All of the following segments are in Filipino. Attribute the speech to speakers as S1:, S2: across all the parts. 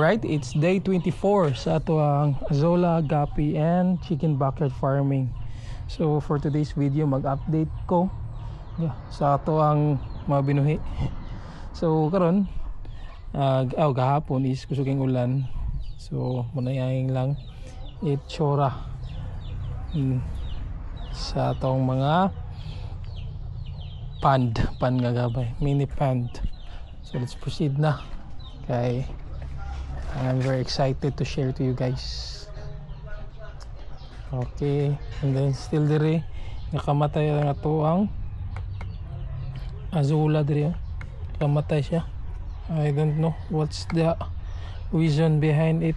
S1: Alright, it's day 24 sa ato ang Azolla, Gapi, and chicken backyard farming. So for today's video, mag-update ko sa ato ang mga binuhi. So karon gahapon is kusuging ulan. So munayang lang itsura sa atong mga pond nga gabay, mini pond. So let's proceed na kay I'm very excited to share to you guys. Okay, and then still dire nakamatay ang ato ang Azolla dire. Nakamatay siya. I don't know what's the reason behind it.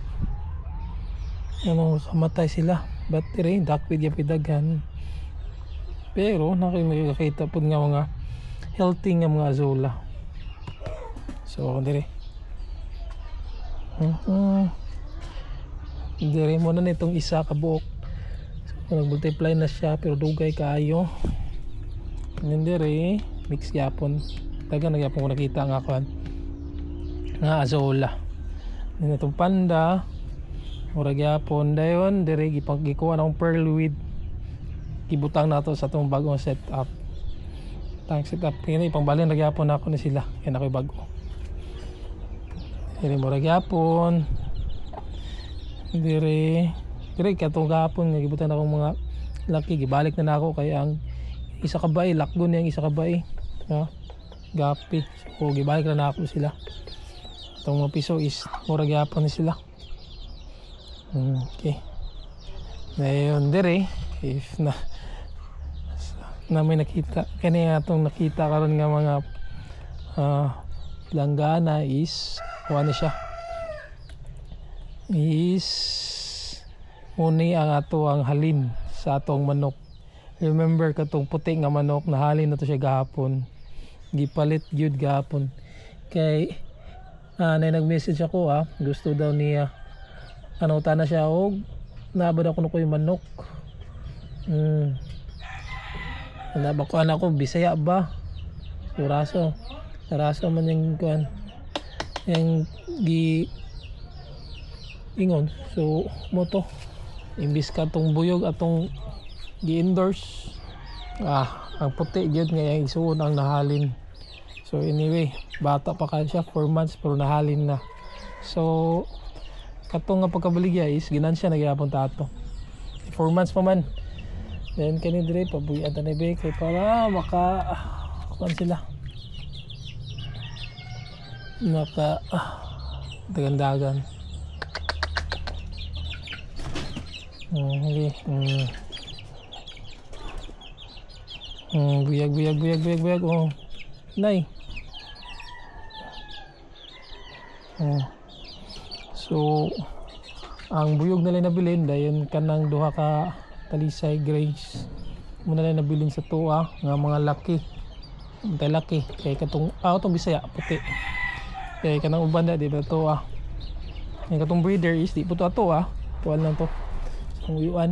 S1: Ano, nakamatay sila. But dire dakwid ya pidaghan. Pero nakikita pud nga mga healthy nga mga Azolla. So dire dire mo na nitong isa ka buok. So, nag-multiply na siya pero dugay kaayo. And dire mix yapon. Taga nagyapon ko nakita nga kan nga Azolla. Then itong panda murag yapon dayon dire gipagikuha ng pearl weed. Gibutang nato sa atong bagong setup. Tang setup kini pangbalin ra gyapon ako ni sila kay nakoy bago. Dire mo ra gyapon. Dire katong gapon nga gibutan akong mga laki gibalik na nako kay ang isa ka bay lakgon yang isa ka bay. Ha? Gapi. So gibalik na nako sila. Itong mga piso is mura gyapon ni sila. Okay. Dayon dire if na may nakita kani atong nakita karon nga mga langgana is kuha siya is muni ang ato ang halin sa atong manok. Remember katong puti nga manok na halin na to siya gahapon, gipalit gyud gahapon kay nay nag-message ako gusto daw niya ano ta na siya og nabad ako ko yung manok. Nabakuan ako Bisaya ba Saraso man yung kuan yung gi ingon. So mo to imbis ka tong buyog atong gi-endorse ang puti gyud nga yung isuon ang nahalin. So anyway bata pa ka siya 4 months pero nahalin na. So katong nga pagkabaligya is ginansya na gyapon tato 4 months pa man. Then kani dire pabuyan ta ni be kay para maka kuan sila maka dagan-dagan. Buyag oh nay. So ang buyog na lang nabilin dayon kanang duha ka talisay grace muna lang nabilin sa tuwa nga mga laki tay laki kay katong itong Bisaya puti kay kanang uban na di ba to kay katong breeder is di po to tuwal lang to ang uyuan.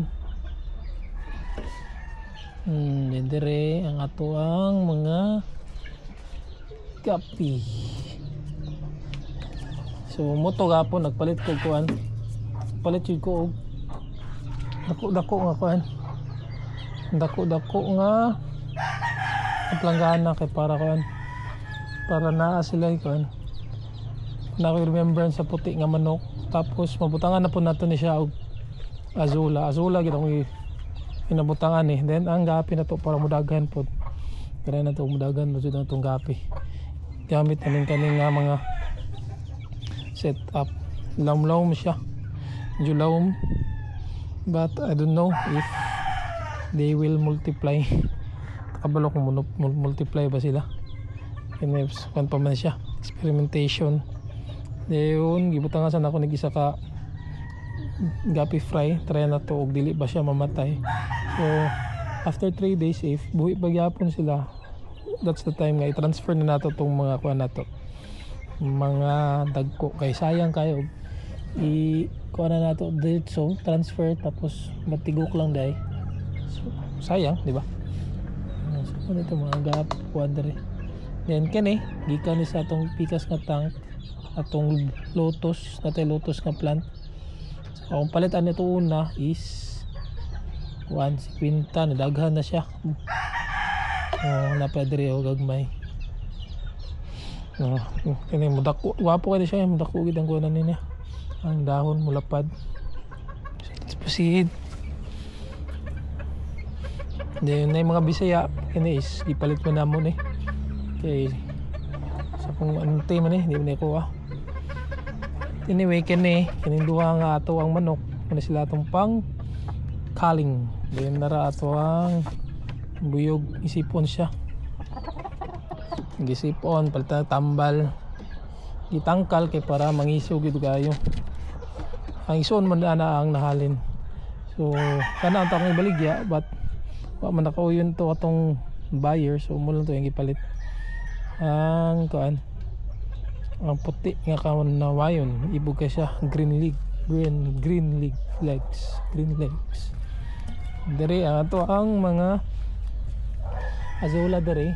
S1: Dire ang ato ang mga gapi. So moto gapon nagpalit ko kuan palit jud ko og dako nga kuan dako nga planggana kay para kuan para naa sila kuan na remembrance sa puti nga manok. Tapos mabutangan na po nato ni siya og Azolla gid akong inabutangan then ang gapi na to para mudagan pod kaya na to mudagan mo jud ang gapi gamit namin kaning nga mga setup. Lawm siya julawm but I don't know if they will multiply. Kabalo kung multiply ba sila kaya kung pa man siya experimentation. Dayon gibutangan sa nako nag isa ka gapi fry try na to og dili ba siya mamatay. So after 3 days if buhi pa gyapon sila that's the time nga i-transfer na nato tong mga kuan nato mga dagko kay sayang kayo kuha na nato dito transfer tapos matigok lang dai. So sayang di ba. So ano ito mga gap kuan dere then kani gikan ni sa atong pikas nga tank atong lotus natay lotus nga plant. So ang palitan nito una is 150 nadaghan na siya. Napadre o gagmay. Kini mudako wapo kay siya mudako gid ang kunan niya. Ang dahon mulapad. So, let's proceed. Then na mga Bisaya kini is gipalit mo namon kay sa kung anong tema ni di man ko anyway kini duha nga ato ang manok kani sila atong pang kaling then nara ato ang buyog isipon siya gisipon palta tambal gitangkal kay para mangisog gid kayo ang ison man ana ang nahalin so kana ang takong ibaligya but wa man nakauyon to atong buyer so mo lang to yung ipalit ang kuan ang puti nga kaon na wayon ibog ka siya green legs dere ato ang mga azola dere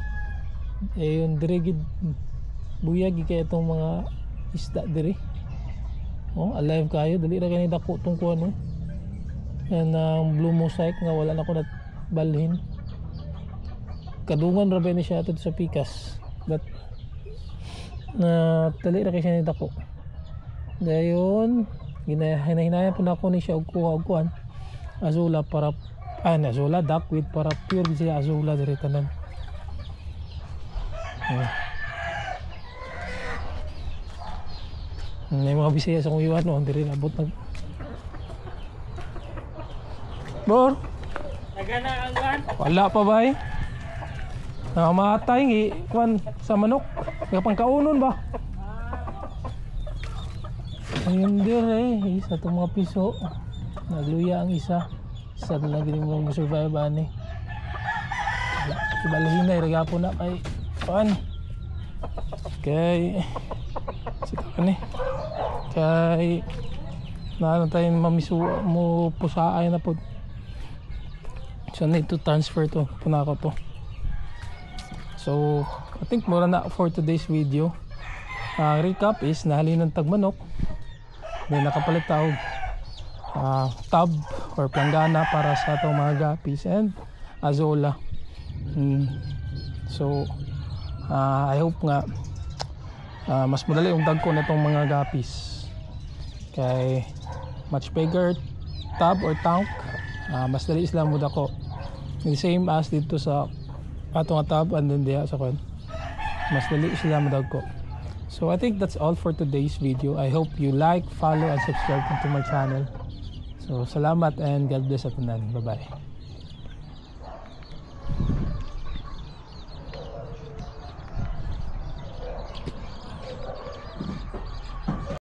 S1: yun dere gid buyag kay itong mga isda dere alive kayo dali ra kani dako tong kuan and blue mosaic nga wala na ko nat balhin kadungan ra ba ni siya ato sa pikas but na tali ra kay siya ni dako dayon hinahinayan po na ako ni siya og kuha azula para azula duckweed para pure siya azula diri tanan may mga Bisaya sa kong iwan diri nabot nag bor nagana ang lan wala pa ba nakamatay ngi kwan sa manok kapang kaunon ba ayun dire isa itong mga piso nagluya ang isa na lagi mo survive ani ibalahinay regapo na kay kwan kay sito kani kay na tayo mamisu mo pusaay na po so need to transfer to puna ko to so I think mura na for today's video recap is nahalinan tag manok then nakapalit tawag tub or planggana para sa itong mga guppies and azola so I hope nga mas madali yung dagko na itong mga guppies kay much bigger tub or tank mas dali sila mo dako the same as dito sa atong tub and then diya sa kwan mas dali sila mo dagko. So I think that's all for today's video. I hope you like, follow and subscribe to my channel. So salamat and God bless at tanan. Bye bye.